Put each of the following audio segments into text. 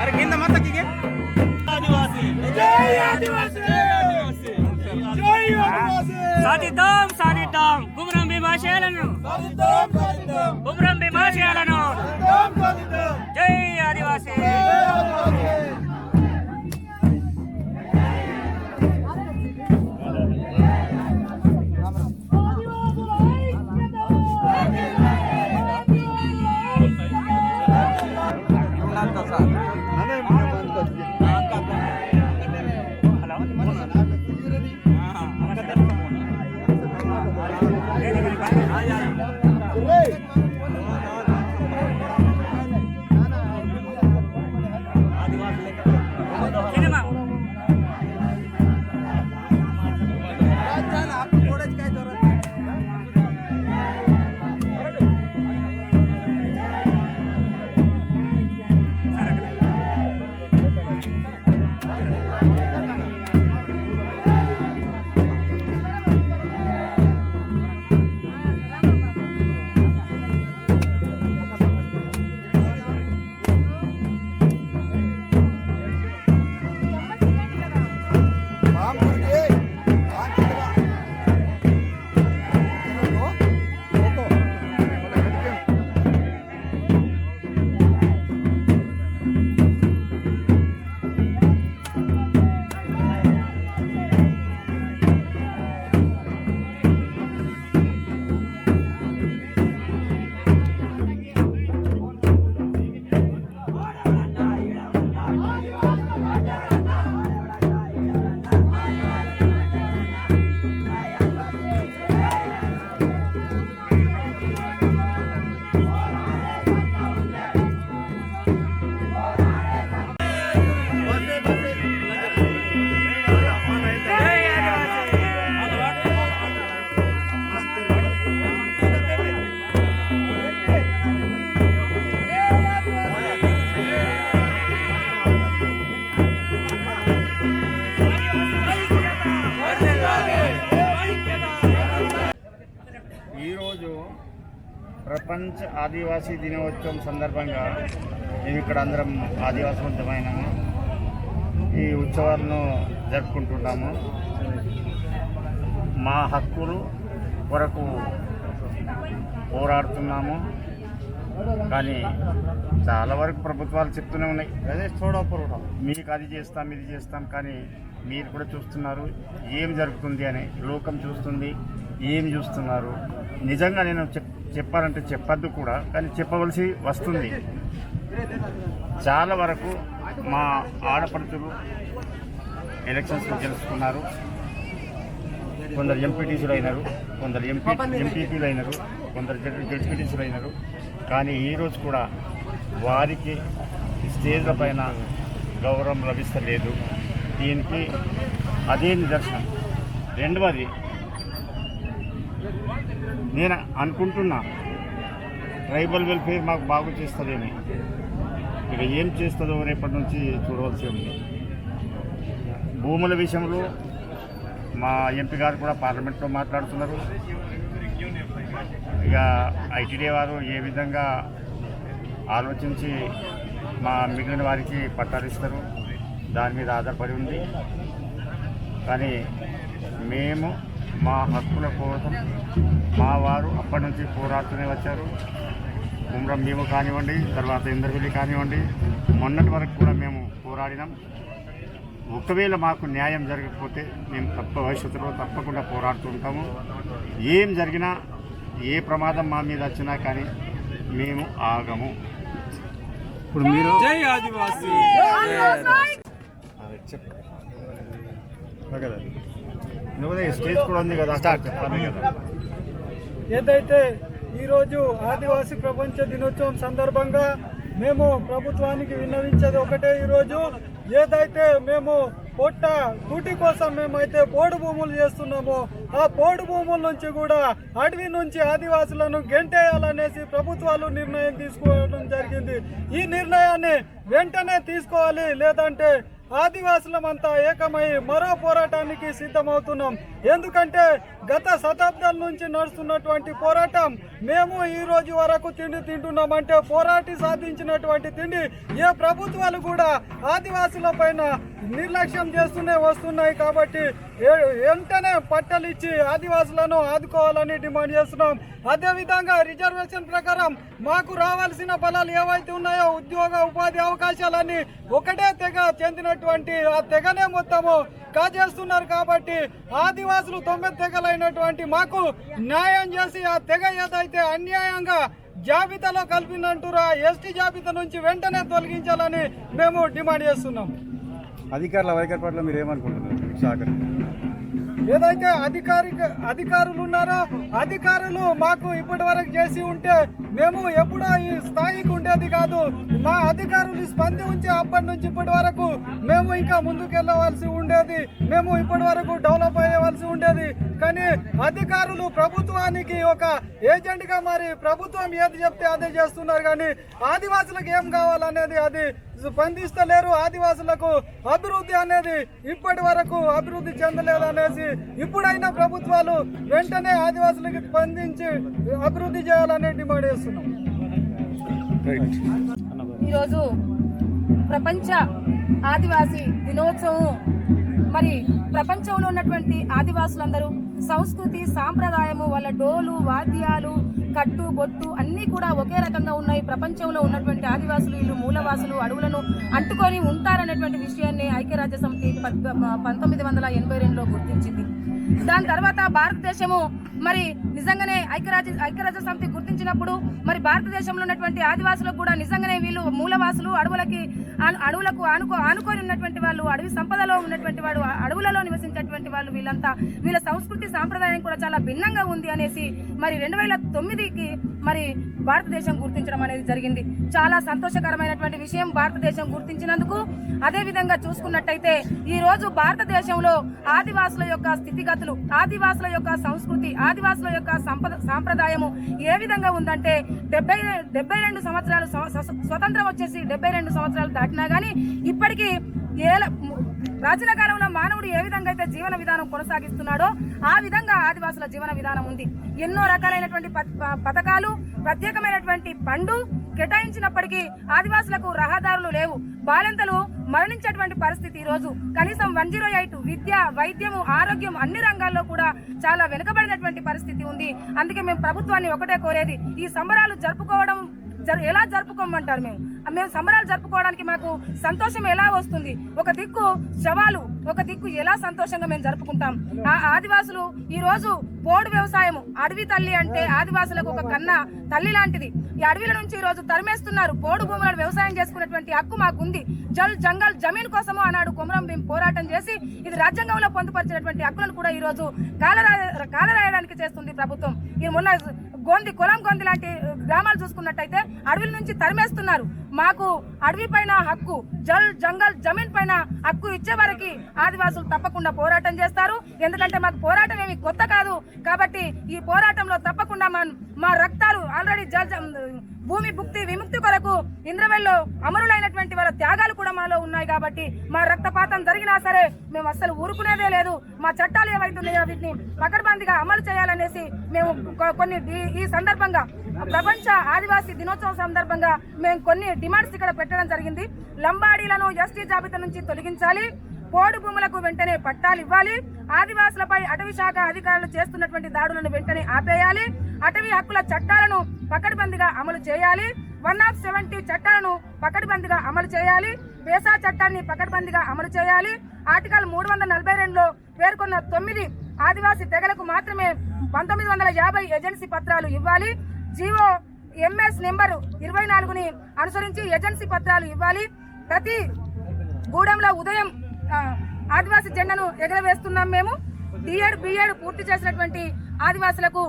अरे गिंद मत की సాధిద్దాం సాధిద్దాం కుమ్రం భీమాశయాలను కుమ్రం భీమాశయాలను జై ఆదివాసీ ప్రపంచ ఆదివాసీ దినోత్సవం సందర్భంగా మేము ఇక్కడ అందరం ఆదివాసవంతమైన ఈ ఉత్సవాలను జరుపుకుంటున్నాము. మా హక్కులు కొరకు పోరాడుతున్నాము. కానీ చాలా వరకు ప్రభుత్వాలు చెప్తూనే ఉన్నాయి, అదే చూడకపోవడం మీకు అది చేస్తాం ఇది చేస్తాం, కానీ మీరు కూడా చూస్తున్నారు ఏం జరుగుతుంది అని. లోకం చూస్తుంది, ఏం చూస్తున్నారు. నిజంగా నేను చెప్పాలంటే చెప్పద్దు కూడా, కానీ చెప్పవలసి వస్తుంది. చాలా వరకు మా ఆడపడుచులు ఎలక్షన్స్లో గెలుచుకున్నారు. కొందరు ఎంపీటీసీలు అయినారు, కొందరు ఎంపీపీలు అయినారు, కొందరు జడ్పీటీసీలు అయినారు. కానీ ఈరోజు కూడా వారికి స్టేజ్ల పైన గౌరవం లభిస్తలేదు. దీనికి అదే నిదర్శనం. రెండవది, నేను అనుకుంటున్నా ట్రైబల్ వెల్ఫేర్ మాకు బాగు చేస్తుందేమి, ఇక ఏం చేస్తుందో రేపటి నుంచి చూడవలసి ఉంది. భూముల విషయంలో మా ఎంపీ గారు కూడా పార్లమెంట్లో మాట్లాడుతున్నారు. ఇక ఐటీడీ వారు ఏ విధంగా ఆలోచించి మా మిగిలిన వారికి పట్టాలు ఇస్తారు దాని మీద ఆధారపడి ఉంది. కానీ మేము మా హక్కుల కోసం మా వారు అప్పటి నుంచి పోరాడుతూనే వచ్చారు. కుమ్రం భీము కానివ్వండి, తర్వాత ఇంద్రవెల్లి కానివ్వండి, మొన్నటి వరకు కూడా మేము పోరాడినాం. ఒకవేళ మాకు న్యాయం జరగకపోతే మేము భవిష్యత్తులో తప్పకుండా పోరాడుతుంటాము. ఏం జరిగినా ఏ ప్రమాదం మా మీద వచ్చినా కానీ మేము ఆగము. ఇప్పుడు మీరు జై ఆదివాసీ స్టేజ్ కూడా ఉంది కదా, చెప్పాలి కదా. ఏదైతే ఈరోజు ఆదివాసీ ప్రపంచ దినోత్సవం సందర్భంగా మేము ప్రభుత్వానికి విన్నవించేది ఒకటే, ఈరోజు ఏదైతే మేము కూటి కోసం మేమైతే పోడు భూములు చేస్తున్నామో ఆ పోడు భూముల నుంచి కూడా అడవి నుంచి ఆదివాసులను గెంటేయాలనేసి ప్రభుత్వాలు నిర్ణయం తీసుకోవడం జరిగింది. ఈ నిర్ణయాన్ని వెంటనే తీసుకోవాలి, లేదంటే ఆదివాసులమంతా ఏకమై మరో పోరాటానికి సిద్ధమవుతున్నాం. ఎందుకంటే గత శతాబ్దాల నుంచి నడుస్తున్నటువంటి పోరాటం మేము ఈ రోజు వరకు తిండి తింటున్నామంటే పోరాటి సాధించినటువంటి తిండి ఏ ప్రభుత్వాలు కూడా ఆదివాసుల పైన నిర్లక్ష్యం చేస్తూనే వస్తున్నాయి. కాబట్టి వెంటనే పట్టలు ఇచ్చి ఆదివాసులను ఆదుకోవాలని డిమాండ్ చేస్తున్నాం. అదేవిధంగా రిజర్వేషన్ ప్రకారం మాకు రావాల్సిన ఫలాలు ఏవైతే ఉన్నాయో ఉద్యోగ ఉపాధి అవకాశాలన్నీ ఒకటే తెగ చెందినటువంటి ఆ తెగనే మొత్తము కాజేస్తున్నారు. కాబట్టి ఆదివాసులు 9 తెగలైనటువంటి మాకు న్యాయం చేసి ఆ తెగ ఏదైతే అన్యాయంగా జాబితాలో కలిపినట్టురా ఎస్టీ జాబితా నుంచి వెంటనే తొలగించాలని మేము డిమాండ్ చేస్తున్నాం. అధికారుల వైఖరి పట్ల మీరు ఏమనుకుంటున్నారు? ఏదైతే అధికారులు ఉన్నారో అధికారులు మాకు ఇప్పటి వరకు చేసి ఉంటే మేము ఎప్పుడో ఈ స్థాయికి ఉండేది కాదు. మా అధికారులు స్పందించి అప్పటి నుంచి ఇప్పటి వరకు మేము ఇంకా ముందుకెళ్ళవలసి ఉండేది, మేము ఇప్పటి వరకు డెవలప్ అయ్యవలసి ఉండేది. కానీ అధికారులు ప్రభుత్వానికి ఒక ఏజెంట్ గా మరి ప్రభుత్వం ఏది చెప్తే అదే చేస్తున్నారు. కానీ ఆదివాసులకు ఏం కావాలనేది అది స్పందిస్తలేరు. ఆదివాసులకు అభివృద్ధి అనేది ఇప్పటి వరకు అభివృద్ధి చెందలేదనేసి ఇప్పుడైనా ప్రభుత్వాలు వెంటనే ఆదివాసులకు స్పందించి అభివృద్ధి చేయాలని డిమాండ్ చేస్తున్నాం. ఈరోజు ప్రపంచ ఆదివాసీ దినోత్సవం. మరి ప్రపంచంలో ఉన్నటువంటి ఆదివాసులందరూ సంస్కృతి సాంప్రదాయము, వాళ్ళ డోలు వాద్యాలు కట్టు బొట్టు అన్నీ కూడా ఒకే రకంగా ఉన్నాయి. ప్రపంచంలో ఉన్నటువంటి ఆదివాసులు వీళ్ళు మూలవాసులు అడవులను అంటుకొని ఉంటారనేటువంటి విషయాన్ని ఐక్యరాజ్య సమితి 1982లో గుర్తించింది. దాని తర్వాత భారతదేశము మరి నిజంగానే ఐక్యరాజ్య సమితి గుర్తించినప్పుడు మరి భారతదేశంలో ఉన్నటువంటి ఆదివాసులకు కూడా నిజంగానే వీళ్ళు మూలవాసులు, అడవులకు ఆనుకొని ఉన్నటువంటి వాళ్ళు, అడవి సంపదలో ఉన్నటువంటి వాడు, అడవులలో నివసించేటువంటి వాళ్ళు, వీళ్ళ సంస్కృతి సాంప్రదాయం కూడా చాలా భిన్నంగా ఉంది అనేసి మరి 2009కి మరి భారతదేశం గుర్తించడం అనేది జరిగింది. చాలా సంతోషకరమైనటువంటి విషయం భారతదేశం గుర్తించినందుకు. అదే విధంగా చూసుకున్నట్టయితే ఈ రోజు భారతదేశంలో ఆదివాసుల యొక్క స్థితిగతులు, ఆదివాసుల యొక్క సంస్కృతి, ఆదివాసుల యొక్క సాంప్రదాయము ఏ విధంగా ఉందంటే 72 సంవత్సరాలు స్వతంత్రం వచ్చేసి 72 సంవత్సరాలు దాటినా గానీ ఇప్పటికీ ప్రాచీన కాలంలో మానవుడు ఏ విధంగా అయితే జీవన విధానం కొనసాగిస్తున్నాడో ఆ విధంగా ఆదివాసుల జీవన విధానం ఉంది. ఎన్నో రకాలైనటువంటి పథకాలు, ప్రత్యేకమైనటువంటి పండు కేటాయించినప్పటికీ ఆదివాసులకు రహదారులు లేవు. బాలింతలు మరణించేటువంటి పరిస్థితి. ఈ రోజు కనీసం 108 విద్య, వైద్యము, ఆరోగ్యం అన్ని రంగాల్లో కూడా చాలా వెనుకబడినటువంటి పరిస్థితి ఉంది. అందుకే మేము ప్రభుత్వాన్ని ఒకటే కోరేది, ఈ సంబరాలు జరుపుకోవడం ఎలా జరుపుకోమంటారు? మేము సంబరాలు జరుపుకోవడానికి మాకు సంతోషం ఎలా వస్తుంది? ఒక దిక్కు శవాలు, ఒక దిక్కు ఎలా సంతోషంగా మేము జరుపుకుంటాం? ఆ ఆదివాసులు ఈ రోజు పోడు వ్యవసాయం, అడవి తల్లి అంటే ఆదివాసులకు ఒక కన్న తల్లి లాంటిది. ఈ అడవిల నుంచి ఈ రోజు తరిమేస్తున్నారు. పోడు భూములను వ్యవసాయం చేసుకునేటువంటి హక్కు మాకుంది. జంగల్ జమీన్ కోసము ఆనాడు కొమరం భీం పోరాటం చేసి ఇది రాజ్యాంగంలో పొందుపరిచినటువంటి హక్కులను కూడా ఈ రోజు కాలరాయడానికి చేస్తుంది ప్రభుత్వం. ఈ మొన్న కొలం గొంది లాంటి గ్రామాలు చూసుకున్నట్టయితే అడవిల నుంచి తరిమేస్తున్నారు. మాకు అడవి పైన హక్కు, జంగల్ జమీన్ పైన హక్కు ఇచ్చే వరకు ఆదివాసులు తప్పకుండా పోరాటం చేస్తారు. ఎందుకంటే మాకు పోరాటం ఏమి కొత్త కాదు. కాబట్టి ఈ పోరాటంలో తప్పకుండా మా రక్తాలు ఆల్రెడీ భూమి భుక్తి విముక్తి కొరకు ఇంద్రవెల్లో అమరులైనటువంటి వాళ్ళ త్యాగాలు కూడా మాలో ఉన్నాయి. కాబట్టి మా రక్తపాతం జరిగినా సరే మేము అస్సలు ఊరుకునేదే లేదు. మా చట్టాలు ఏవైతున్నాయో వీటిని పకడ్బందీగా అమలు చేయాలనేసి మేము కొన్ని ఈ సందర్భంగా ప్రపంచ ఆదివాసీ దినోత్సవం సందర్భంగా మేము కొన్ని డిమాండ్స్ ఇక్కడ పెట్టడం జరిగింది. లంబాడీలను ఎస్టీ జాబితా నుంచి తొలగించాలి, పోడు భూములకు వెంటనే పట్టాలు ఇవ్వాలి, ఆదివాసులపై అటవీ శాఖ అధికారులు చేస్తున్నటువంటి దాడులను వెంటనే ఆపేయాలి, అటవీ హక్కుల చట్టాలను పకడ్బందీగా అమలు చేయాలి, 170 చట్టాలను పకడ్బందీగా అమలు చేయాలి. పేసా చట్టాన్ని పకడ్బందీగా అమలు చేయాలి. ఆర్టికల్ 342లో పేర్కొన్న 9 ఆదివాసీ తెగలకు మాత్రమే 1950 ఏజెన్సీ పత్రాలు ఇవ్వాలి. జీవో ఎంఎస్ నెంబరు 24ని అనుసరించి ఏజెన్సీ పత్రాలు ఇవ్వాలి. ప్రతి గూడెంలో ఉదయం ఆదివాసీ జెండాను ఎగరవేస్తున్నాం. మేము డిఎడ్ బిఎడ్ పూర్తి చేసినటువంటి ఆదివాసులకు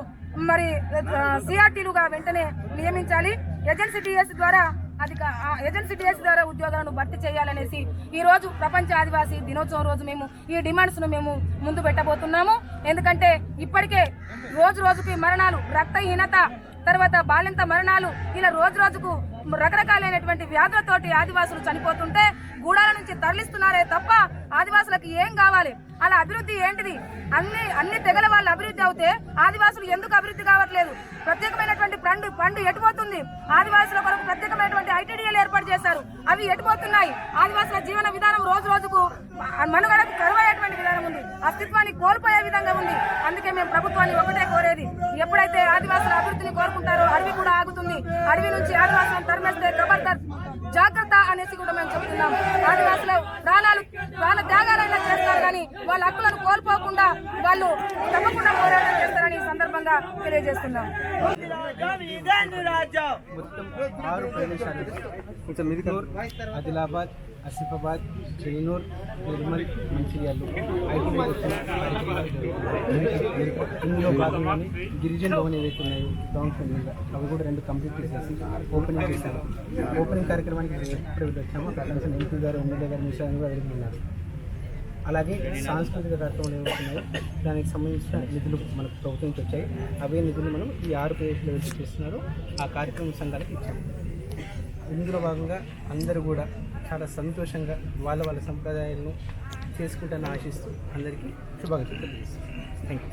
మరి సిఆర్టీలుగా వెంటనే నియమించాలి. ఏజెన్సీ డిఎస్ ద్వారా ఉద్యోగాలను భర్తీ చేయాలనేసి ఈ రోజు ప్రపంచ ఆదివాసీ దినోత్సవం రోజు మేము ఈ డిమాండ్స్ ను మేము ముందు పెట్టబోతున్నాము. ఎందుకంటే ఇప్పటికే రోజు రోజుకి మరణాలు, రక్తహీనత, తర్వాత బాలింత మరణాలు, ఇలా రోజు రోజుకు రకరకాలైనటువంటి వ్యాధులతోటి ఆదివాసులు చనిపోతుంటే గూడాల నుంచి తరలిస్తున్నారే తప్ప ఆదివాసులకు ఏం కావాలి? అలా అభివృద్ధి ఏంటిది? అన్ని తెగల వాళ్ళు అభివృద్ధి అవుతే ఆదివాసులు ఎందుకు అభివృద్ధి కావట్లేదు? ప్రత్యేకమైనటువంటి ఫండ్ ఎటుపోతుంది? ఆదివాసుల కొరకు ప్రత్యేకమైనటువంటి ఐటీడీఏలు ఏర్పాటు చేశారు, అవి ఎటుపోతున్నాయి? ఆదివాసుల జీవన విధానం రోజు రోజుకు మనుగడకు కరువయ్యేటువంటి విధానం ఉంది, అస్తిత్వాన్ని కోల్పోయే విధంగా ఉంది. అందుకే మేము ప్రభుత్వాన్ని ఒకటే కోరేది, ఎప్పుడైతే ఆదివాసుల అభివృద్ధిని కోరుకుంటారో అడవి కూడా ఆగుతుంది. అడవి నుంచి ఆదివాసులను తరిమేస్తే ఖబర్దార్ జాగ్రత్త అనేసి కూడా మేము చెప్తున్నాం. ఆదివాసుల ప్రాణ త్యాగాలైనా చేస్తారు కానీ వాళ్ళ హక్కులను కోల్పోకుండా వాళ్ళు తప్పకుండా పోరాటం చేస్తారని ఈ సందర్భంగా తెలియజేస్తున్నాం. ఆరు ప్రదేశాలు చిత్తూరు, ఆదిలాబాద్, ఆసిఫాబాద్, చెన్నూరు, నిర్మల్, మంచిర్యాల ఇందులో భాగంగానే గిరిజన భవన్ ఏవైతే ఉన్నాయో గ్రౌండ్ ఫ్లోర్ అవి కూడా 2 కంప్లీట్ చేసేసి ఓపెనింగ్ చేశారు. ఓపెనింగ్ కార్యక్రమానికి ఎప్పుడు వచ్చామో అక్కడ ఎంపీ గారు, ఎమ్మెల్యే గారు, మినిస్టర్ కూడా వెళ్తున్నారు. అలాగే సాంస్కృతిక కార్యక్రమాలు ఏమవుతున్నాయో దానికి సంబంధించిన నిధులు మనకు ప్రభుత్వం నుంచి వచ్చాయి. అవే నిధులు మనం ఈ 6 ప్రదేశాలు ఏవైతే చేస్తున్నారో ఆ కార్యక్రమ సంఘాలకు ఇచ్చాము. ఇందులో భాగంగా అందరూ కూడా చాలా సంతోషంగా వాళ్ళ సంప్రదాయాలను చేసుకుంటానని ఆశిస్తూ అందరికీ శుభాకాంక్షలు తెలియజేస్తాను. Thank you.